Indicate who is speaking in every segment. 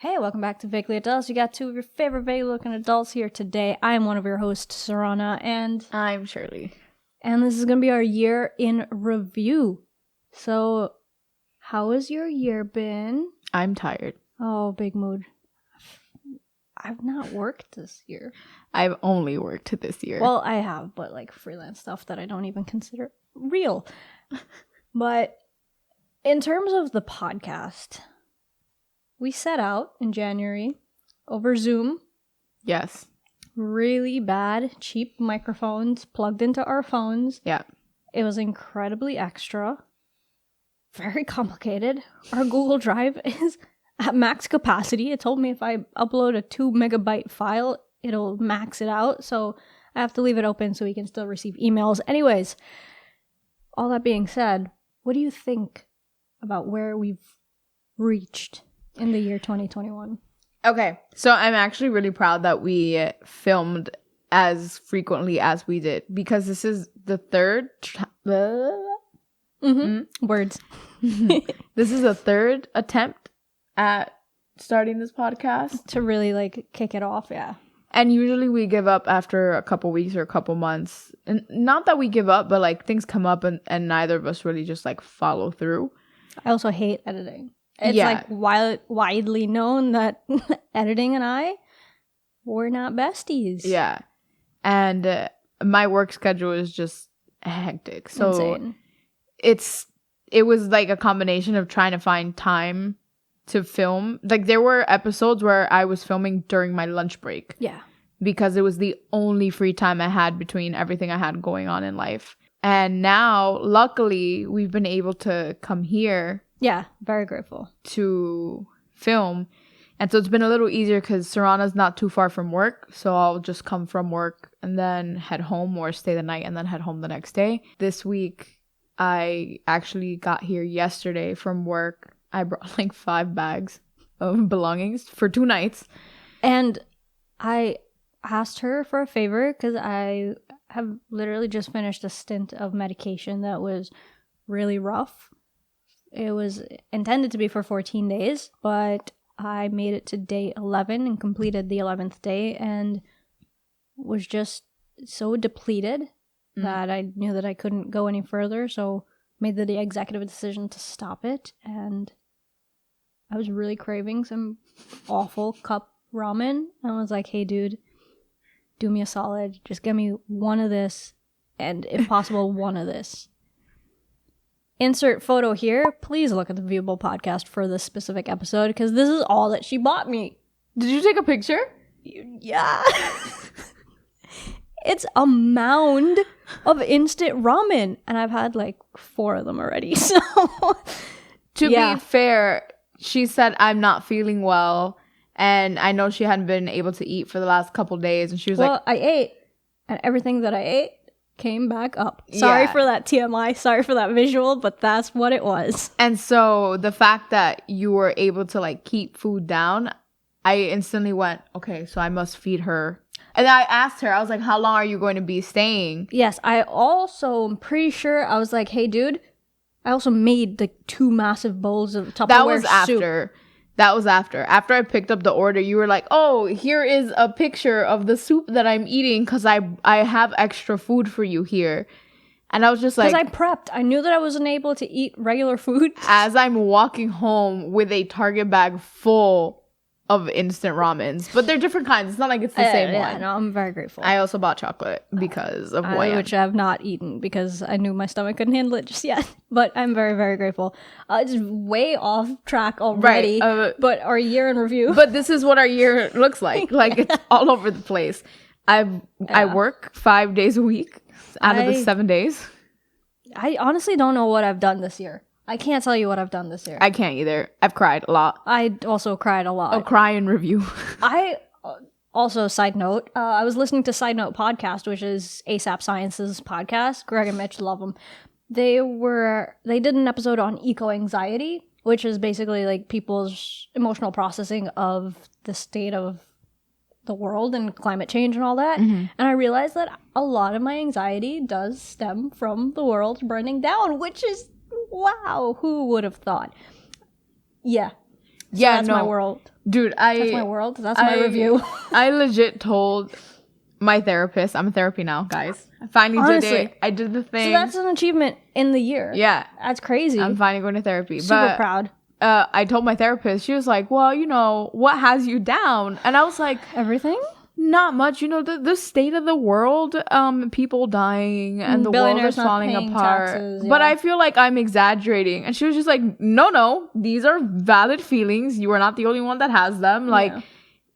Speaker 1: Hey, welcome back to Vaguely Adults. You got two of your favorite vaguely looking adults here today. I am one of your hosts, Sarana, and
Speaker 2: I'm Shirley.
Speaker 1: And this is going to be our year in review. So, how has your year been?
Speaker 2: I'm tired.
Speaker 1: Oh, big mood. I've not worked this year.
Speaker 2: I've only worked this year.
Speaker 1: Well, I have, but like freelance stuff that I don't even consider real. But in terms of the podcast, we set out in January over Zoom.
Speaker 2: Yes.
Speaker 1: Really bad, cheap microphones plugged into our phones.
Speaker 2: Yeah.
Speaker 1: It was incredibly extra. Very complicated. Our Google Drive is at max capacity. It told me if I upload a 2 megabyte file, it'll max it out. So I have to leave it open so we can still receive emails. Anyways, all that being said, what do you think about where we've reached in the year 2021?
Speaker 2: Okay, so I'm actually really proud that we filmed as frequently as we did because this is the third
Speaker 1: Words.
Speaker 2: This is the third attempt at starting this podcast
Speaker 1: To really like kick it off, yeah.
Speaker 2: And usually we give up after a couple weeks or a couple months. And not that we give up, but like things come up and neither of us really just like follow through.
Speaker 1: I also hate editing. It's like widely known that editing and I, we're not besties.
Speaker 2: Yeah. And my work schedule is just hectic. So
Speaker 1: insane.
Speaker 2: It was like a combination of trying to find time to film. Like there were episodes where I was filming during my lunch break.
Speaker 1: Yeah.
Speaker 2: Because it was the only free time I had between everything I had going on in life. And now, luckily, we've been able to come here.
Speaker 1: Yeah, very grateful.
Speaker 2: To film. And so it's been a little easier because Sarana's not too far from work. So I'll just come from work and then head home or stay the night and then head home the next day. This week, I actually got here yesterday from work. I brought like 5 bags of belongings for 2 nights.
Speaker 1: And I asked her for a favor because I have literally just finished a stint of medication that was really rough. It was intended to be for 14 days, but I made it to day 11 and completed the 11th day and was just so depleted that I knew that I couldn't go any further. So made the executive decision to stop it. And I was really craving some awful cup ramen. I was like, hey, dude, do me a solid. Just get me one of this and, if possible, one of this. Insert photo here. Please look at the Viewable podcast for this specific episode because this is all that she bought me.
Speaker 2: Did you take a picture?
Speaker 1: Yeah. It's a mound of instant ramen. And I've had like 4 of them already. So,
Speaker 2: to be fair, she said, I'm not feeling well. And I know she hadn't been able to eat for the last couple days. And she was
Speaker 1: well, I ate. And everything that I ate came back up. Sorry for that TMI. Sorry for that visual, but that's what it was.
Speaker 2: And so the fact that you were able to like keep food down, I instantly went, okay, so I must feed her. And I asked her, I was like, how long are you going to be staying?
Speaker 1: Yes, I also am pretty sure I was like, hey, dude, I also made like 2 massive bowls of Tupperware soup.
Speaker 2: That was after. After I picked up the order, you were like, oh, here is a picture of the soup that I'm eating because I have extra food for you here. And I was just like...
Speaker 1: Because I prepped. I knew that I wasn't able to eat regular food.
Speaker 2: As I'm walking home with a Target bag full of instant ramens. But they're different kinds. It's not like it's the same one.
Speaker 1: No, I'm very grateful.
Speaker 2: I also bought chocolate because of
Speaker 1: which I have not eaten because I knew my stomach couldn't handle it just yet. But I'm very, very grateful. It's way off track already. Right, but our year in review.
Speaker 2: But this is what our year looks like. Like it's all over the place. I work 5 days a week out of the 7 days.
Speaker 1: I honestly don't know what I've done this year. I can't tell you what I've done this year.
Speaker 2: I can't either. I've cried a lot.
Speaker 1: I also cried a lot.
Speaker 2: Oh, cry in review.
Speaker 1: I also, side note, I was listening to Side Note Podcast, which is ASAP Science's podcast. Greg and Mitch love them. They did an episode on eco-anxiety, which is basically like people's emotional processing of the state of the world and climate change and all that. Mm-hmm. And I realized that a lot of my anxiety does stem from the world burning down, which is, wow, who would have thought? Yeah.
Speaker 2: Yeah,
Speaker 1: that's my world.
Speaker 2: Dude,
Speaker 1: That's my world. That's my review.
Speaker 2: I legit told my therapist, I'm in therapy now, guys. I finally did it. I did the thing.
Speaker 1: So that's an achievement in the year.
Speaker 2: Yeah.
Speaker 1: That's crazy.
Speaker 2: I'm finally going to therapy.
Speaker 1: Super proud.
Speaker 2: I told my therapist, she was like, well, you know, what has you down? And I was like,
Speaker 1: everything?
Speaker 2: Not much. You know, the state of the world, people dying and the world is falling apart. Taxes, yeah. But I feel like I'm exaggerating. And she was just like, no, these are valid feelings. You are not the only one that has them. Like,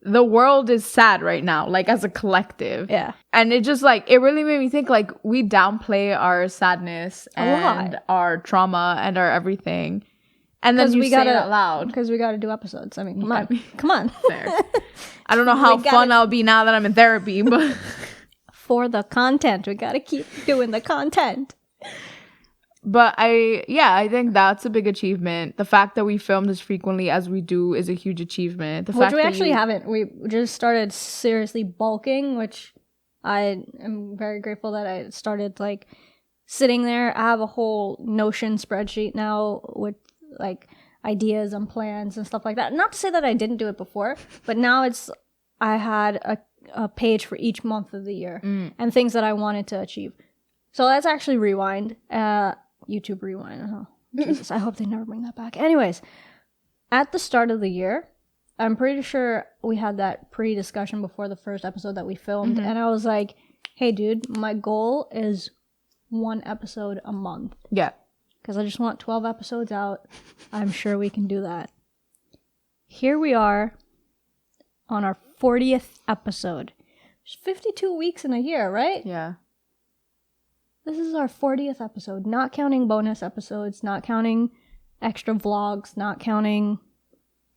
Speaker 2: the world is sad right now, like as a collective.
Speaker 1: Yeah.
Speaker 2: And it just like, it really made me think like we downplay our sadness and our trauma and our everything. And then you say it out loud.
Speaker 1: Because we got to do episodes. I mean, come on.
Speaker 2: Fair. I don't know how fun I'll be now that I'm in therapy, but
Speaker 1: for the content, we got to keep doing the content.
Speaker 2: But I think that's a big achievement. The fact that we film as frequently as we do is a huge achievement.
Speaker 1: Which we actually haven't. We just started seriously bulking, which I am very grateful that I started like sitting there. I have a whole Notion spreadsheet now with like ideas and plans and stuff like that. Not to say that I didn't do it before, but now I had a page for each month of the year and things that I wanted to achieve. So let's actually rewind. YouTube rewind. Oh, Jesus, I hope they never bring that back. Anyways, at the start of the year, I'm pretty sure we had that pre-discussion before the first episode that we filmed, and I was like, hey, dude, my goal is 1 episode a month.
Speaker 2: Yeah.
Speaker 1: Because I just want 12 episodes out. I'm sure we can do that. Here we are on our 40th episode. There's 52 weeks in a year, right?
Speaker 2: Yeah.
Speaker 1: This is our 40th episode, not counting bonus episodes, not counting extra vlogs, not counting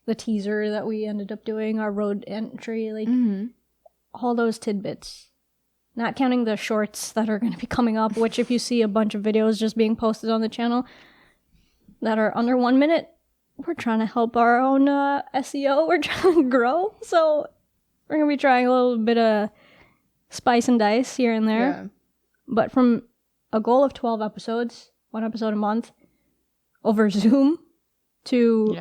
Speaker 1: the teaser that we ended up doing, our road entry, like all those tidbits. Not counting the shorts that are going to be coming up, which if you see a bunch of videos just being posted on the channel that are under 1 minute, we're trying to help our own SEO. We're trying to grow. So we're going to be trying a little bit of spice and dice here and there. Yeah. But from a goal of 12 episodes, 1 episode a month, over Zoom to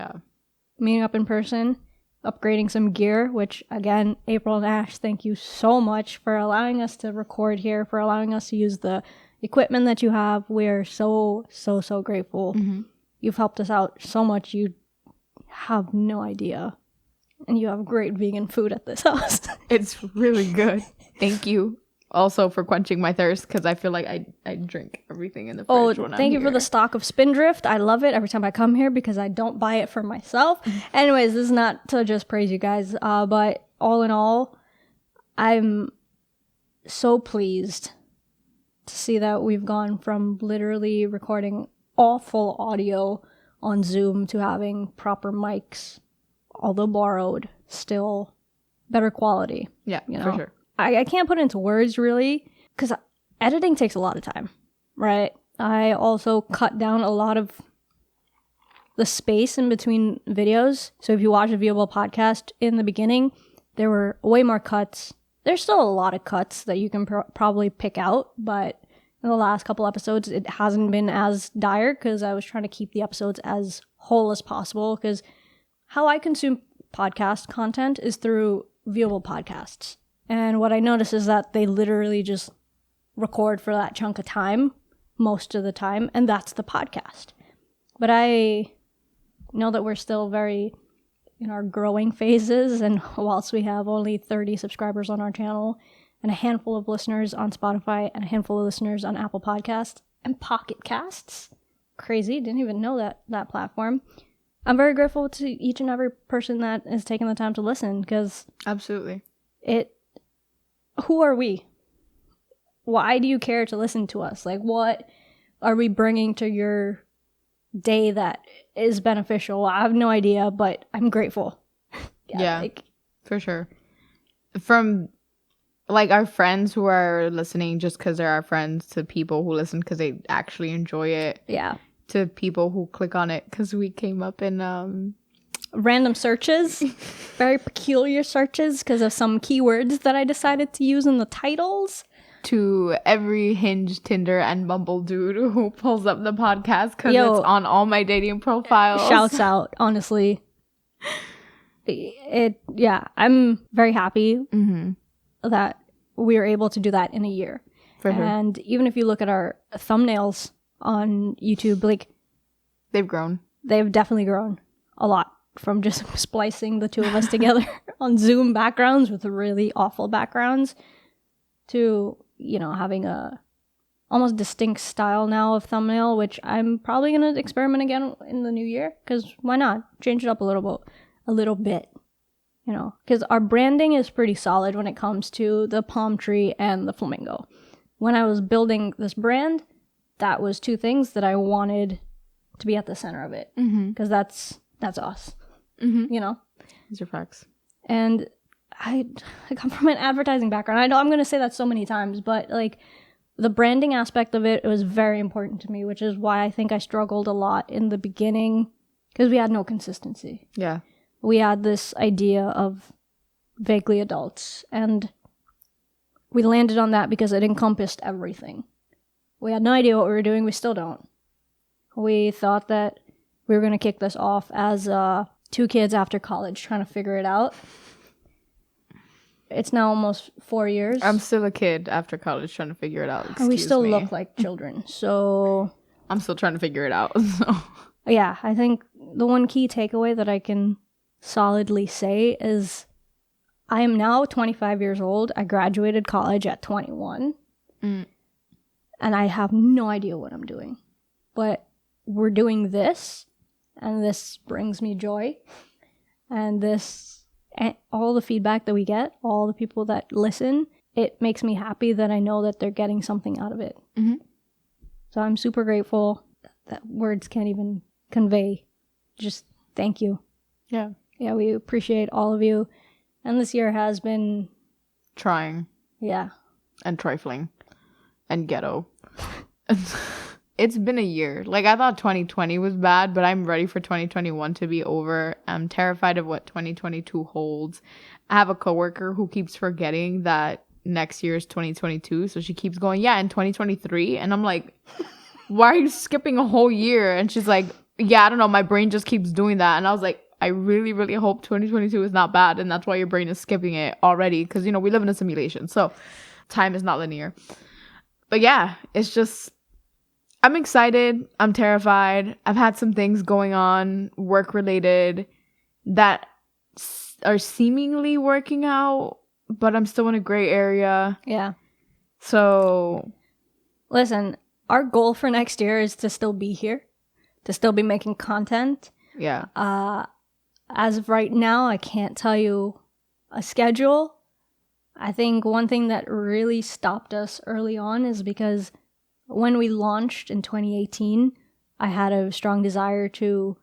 Speaker 1: meeting up in person, upgrading some gear, which again, April and Ash, thank you so much for allowing us to record here, for allowing us to use the equipment that you have. We're so grateful. You've helped us out so much. You have no idea. And you have great vegan food at this house.
Speaker 2: It's really good. Thank you. Also for quenching my thirst, because I feel like I drink everything in the fridge when I'm here.
Speaker 1: Thank you for the stock of Spindrift. I love it every time I come here because I don't buy it for myself. Anyways, this is not to just praise you guys, but all in all, I'm so pleased to see that we've gone from literally recording awful audio on Zoom to having proper mics, although borrowed, still better quality.
Speaker 2: Yeah, for sure.
Speaker 1: I can't put it into words, really, because editing takes a lot of time, right? I also cut down a lot of the space in between videos. So if you watch a viewable podcast in the beginning, there were way more cuts. There's still a lot of cuts that you can probably pick out, but in the last couple episodes, it hasn't been as dire because I was trying to keep the episodes as whole as possible, because how I consume podcast content is through viewable podcasts. And what I notice is that they literally just record for that chunk of time, most of the time, and that's the podcast. But I know that we're still very in our growing phases, and whilst we have only 30 subscribers on our channel, and a handful of listeners on Spotify, and a handful of listeners on Apple Podcasts, and Pocket Casts, crazy, didn't even know that platform. I'm very grateful to each and every person that is taking the time to listen, because
Speaker 2: absolutely,
Speaker 1: who are we? Why do you care to listen to us? Like, what are we bringing to your day that is beneficial? I have no idea, but I'm grateful.
Speaker 2: Yeah, for sure. From like our friends who are listening just because they're our friends, to people who listen because they actually enjoy it.
Speaker 1: Yeah.
Speaker 2: To people who click on it because we came up in
Speaker 1: random searches, very peculiar searches because of some keywords that I decided to use in the titles.
Speaker 2: To every Hinge, Tinder, and Bumble dude who pulls up the podcast because it's on all my dating profiles.
Speaker 1: Shouts out, honestly. I'm very happy
Speaker 2: Mm-hmm.
Speaker 1: that we were able to do that in a year.
Speaker 2: For sure.
Speaker 1: And even if you look at our thumbnails on YouTube, like,
Speaker 2: They've grown.
Speaker 1: they've definitely grown a lot from just splicing the two of us together on Zoom backgrounds with really awful backgrounds to, having a almost distinct style now of thumbnail, which I'm probably going to experiment again in the new year, because why not? Change it up a little bit, because our branding is pretty solid when it comes to the palm tree and the flamingo. When I was building this brand, that was two things that I wanted to be at the center of it, because that's us,
Speaker 2: These are facts.
Speaker 1: And I come from an advertising background. I know I'm going to say that so many times, but like, the branding aspect of it was very important to me, which is why I think I struggled a lot in the beginning, because we had no consistency.
Speaker 2: Yeah.
Speaker 1: We had this idea of vaguely adults, and we landed on that because it encompassed everything. We had no idea what we were doing. We still don't. We thought that we were going to kick this off as two kids after college trying to figure it out. It's now almost 4 years.
Speaker 2: I'm still a kid after college trying to figure it out.
Speaker 1: And we still look like children. So
Speaker 2: I'm still trying to figure it out. So.
Speaker 1: Yeah, I think the one key takeaway that I can solidly say is I am now 25 years old. I graduated college at 21. And I have no idea what I'm doing. But we're doing this, and this brings me joy. And all the feedback that we get, all the people that listen, it makes me happy that I know that they're getting something out of it. So I'm super grateful. That words can't even convey. Just thank you.
Speaker 2: Yeah,
Speaker 1: we appreciate all of you. And this year has been
Speaker 2: trying.
Speaker 1: Yeah.
Speaker 2: And trifling. And ghetto. It's been a year. Like, I thought 2020 was bad, but I'm ready for 2021 to be over. I'm terrified of what 2022 holds. I have a coworker who keeps forgetting that next year is 2022. So she keeps going, yeah, in 2023. And I'm like, why are you skipping a whole year? And she's like, yeah, I don't know. My brain just keeps doing that. And I was like, I really, really hope 2022 is not bad. And that's why your brain is skipping it already. Because, we live in a simulation. So time is not linear. But yeah, it's just... I'm excited. I'm terrified. I've had some things going on, work-related, that are seemingly working out, but I'm still in a gray area.
Speaker 1: Yeah.
Speaker 2: So...
Speaker 1: Listen, our goal for next year is to still be here, to still be making content.
Speaker 2: Yeah.
Speaker 1: As of right now, I can't tell you a schedule. I think one thing that really stopped us early on is because... when we launched in 2018, I had a strong desire to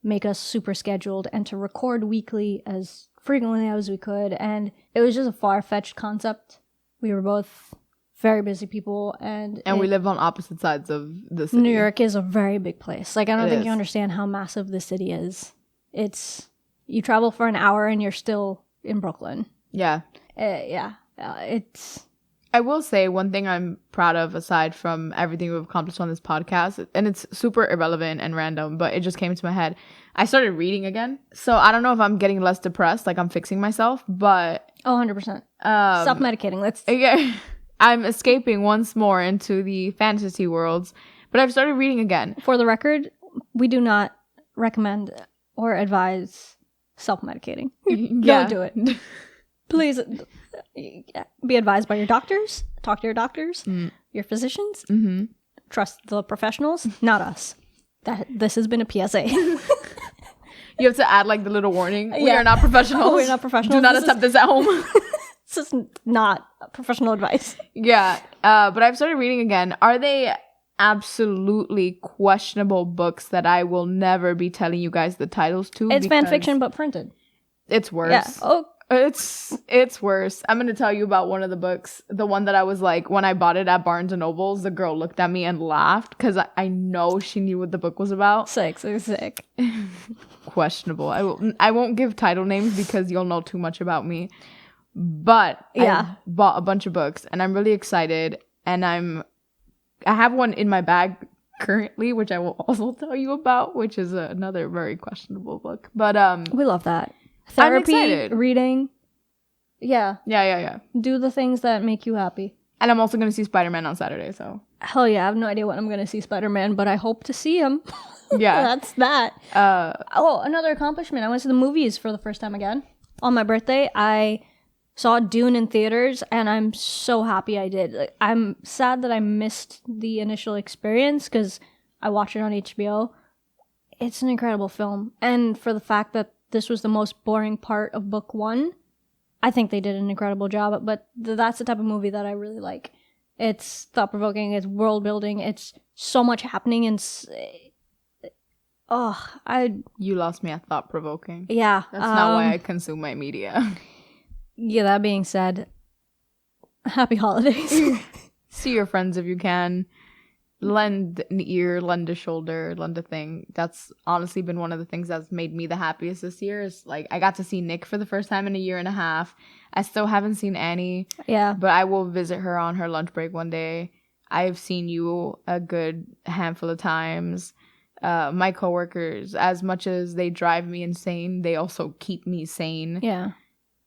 Speaker 1: make us super scheduled and to record weekly as frequently as we could. And it was just a far-fetched concept. We were both very busy people. And
Speaker 2: we live on opposite sides of the city.
Speaker 1: New York is a very big place. Like, I don't think you understand how massive this city is. You travel for an hour and you're still in Brooklyn.
Speaker 2: Yeah. I will say one thing I'm proud of, aside from everything we've accomplished on this podcast, and it's super irrelevant and random, but it just came to my head. I started reading again. So I don't know if I'm getting less depressed, like I'm fixing myself, but...
Speaker 1: Oh, 100%. Self-medicating.
Speaker 2: Yeah, I'm escaping once more into the fantasy worlds, but I've started reading again.
Speaker 1: For the record, we do not recommend or advise self-medicating. Don't do it. Please be advised by your doctors. Talk to your doctors, your physicians. Trust the professionals, not us. This has been a PSA.
Speaker 2: You have to add like the little warning. We are not professionals.
Speaker 1: We're not professionals.
Speaker 2: Do not attempt this at home.
Speaker 1: This is not professional advice.
Speaker 2: Yeah, but I've started reading again. Are they absolutely questionable books that I will never be telling you guys the titles to?
Speaker 1: It's fan fiction, but printed.
Speaker 2: It's worse.
Speaker 1: Yeah. Oh.
Speaker 2: It's worse. I'm going to tell you about one of the books. The one that I was like, when I bought it at Barnes & Noble's, the girl looked at me and laughed because I know she knew what the book was about.
Speaker 1: Sick.
Speaker 2: Questionable. I won't give title names because you'll know too much about me. But yeah, I bought a bunch of books and I'm really excited. And I have one in my bag currently, which I will also tell you about, which is another very questionable book. But
Speaker 1: we love that.
Speaker 2: I'm
Speaker 1: Therapy,
Speaker 2: excited.
Speaker 1: reading. Yeah.
Speaker 2: Yeah.
Speaker 1: Do the things that make you happy.
Speaker 2: And I'm also going to see Spider-Man on Saturday, so.
Speaker 1: Hell yeah, I have no idea when I'm going to see Spider-Man, but I hope to see him.
Speaker 2: Yeah.
Speaker 1: That's that. Another accomplishment. I went to the movies for the first time again. On my birthday, I saw Dune in theaters, and I'm so happy I did. Like, I'm sad that I missed the initial experience because I watched it on HBO. It's an incredible film. And for the fact that this was the most boring part of book 1, I think they did an incredible job. But that's the type of movie that I really like. It's thought-provoking, it's world-building, it's so much happening, and
Speaker 2: You lost me at thought-provoking.
Speaker 1: Yeah.
Speaker 2: That's not why I consume my media.
Speaker 1: Yeah, that being said, happy holidays.
Speaker 2: See your friends if you can. Lend an ear, lend a shoulder, lend a thing. That's honestly been one of the things that's made me the happiest this year. Is like I got to see Nick for the first time in a year and a half. I still haven't seen Annie.
Speaker 1: Yeah.
Speaker 2: But I will visit her on her lunch break one day. I've seen you a good handful of times. My coworkers, as much as they drive me insane, they also keep me sane.
Speaker 1: Yeah.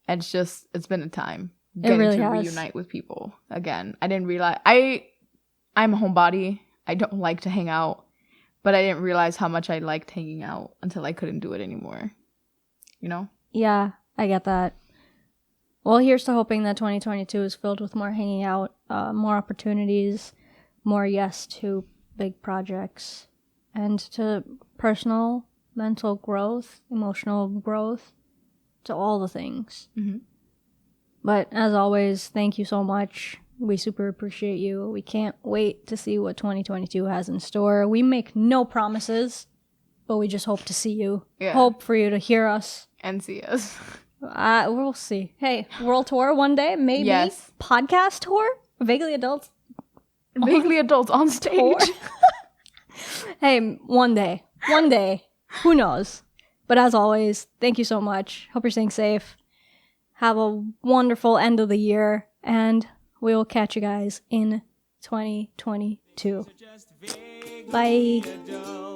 Speaker 2: And it's been a time
Speaker 1: It really
Speaker 2: to
Speaker 1: has.
Speaker 2: reunite with people again. I didn't realize I'm a homebody. I don't like to hang out, but I didn't realize how much I liked hanging out until I couldn't do it anymore. You know?
Speaker 1: Yeah, I get that. Well, here's to hoping that 2022 is filled with more hanging out, more opportunities, more yes to big projects, and to personal, mental growth, emotional growth, to all the things.
Speaker 2: Mm-hmm.
Speaker 1: But as always, thank you so much. We super appreciate you. We can't wait to see what 2022 has in store. We make no promises, but we just hope to see you.
Speaker 2: Yeah.
Speaker 1: Hope for you to hear us.
Speaker 2: And see us.
Speaker 1: We'll see. Hey, world tour one day, maybe.
Speaker 2: Yes.
Speaker 1: Podcast tour? Vaguely Adults?
Speaker 2: Vaguely Adults on stage.
Speaker 1: Tour? Hey, one day. One day. Who knows? But as always, thank you so much. Hope you're staying safe. Have a wonderful end of the year, and we will catch you guys in 2022. Bye.